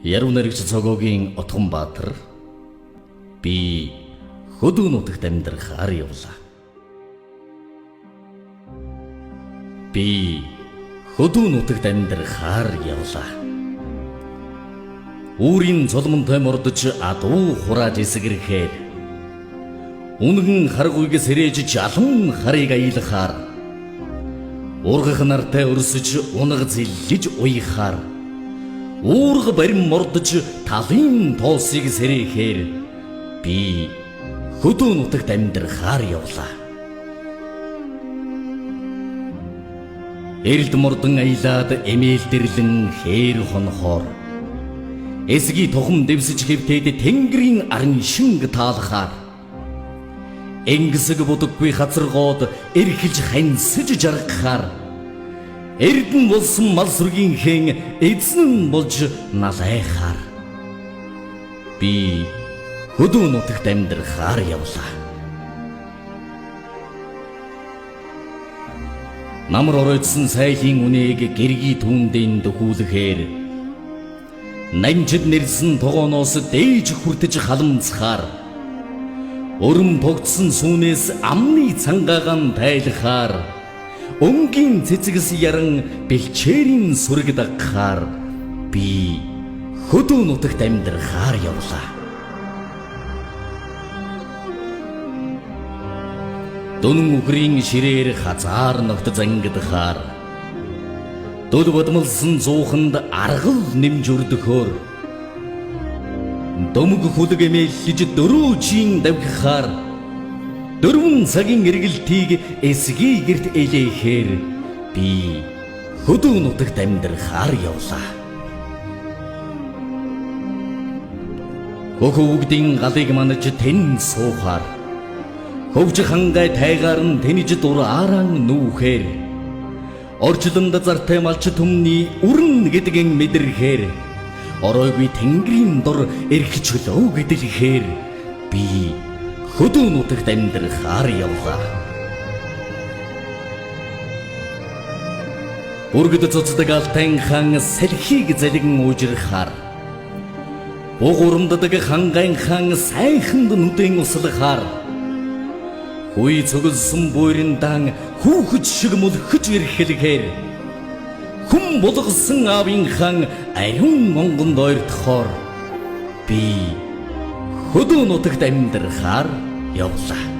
Яруу наригч цогоогийн Отгонбаатар би хөдөө нутагт амьдрахаар явлаа. Би хөдөө нутагт амьдрахаар явлаа. Үүрийн цолмонтой мордож адуу хурааж эсгэрхээр үнгэн харгуйг сэрэж жалан харыг аялахаар ургах нартай өрсөж унаг зиллэж уяхаар уурга барим мордож талын тоосыг сэрэхээр би хөдөө нутагт амьдрахаар явлаа. Эрэлд мордон аялаад эмээлдэрлэн хээр хонохоор эсги тухам дэвсэж хэвтээд тэнгэрийн арын шинг таалахаар энгисэг будаггүй хацаргоод эрхэлж хансаж жаргахаар эрдэн болсон мал сүргийнхээ эзэн болж налайхаар би хөдөө нутагт амьдрахаар явлаа. Намар оройтсон сайлын үнийг гэргий түүндэн дөхүүлэхээр намжид нэрсэн тогооноос дээж хүртэж халамцахаар өрөм тогтсон сүүнээс амны цангаагаан тайлахаар өнгийн цэцэгс яран бэлчээрийн сүрэг дагахаар би хөдөө нутагт амьдрахаар явлаа. Дунан үхрийн ширээр хазаар ногт зангидахаар дөл бодмолсон зууханд аргал нэмж өрдөхөөр дөмг хүлэг эмээлж дөрүүчийн давхихаар дөрвөн цагийн эргэлтийг эсгий гэрт элэхээр би хөдөө нутагт амьдрахаар явлаа. Хөхөвгдийн галыг манаж тэн суухаар хөвж хангай тайгаар нь тэнэж дурааран нүүхээр орчлонд зартай малч түмний үрэн гэдгийг мэдрэхээр оройгүй тэнгэрийн дор эрхчлөө гэдэлхээр би хөдөө нутагт амьдрахаар явлаа. Бүргэд цуцдаг алтай хаан салхийг залгин уужрахаар бугуурмддаг хангайн хаан сайханд нүдэн услахаар хүй цогсон буйрын дан хүүхэд шиг мөлхөж ирхэлгээр хүм болгосон аавын хаан ариун монгонд ойртохоор би хөдөө нутагт амьдрахаар явлаа.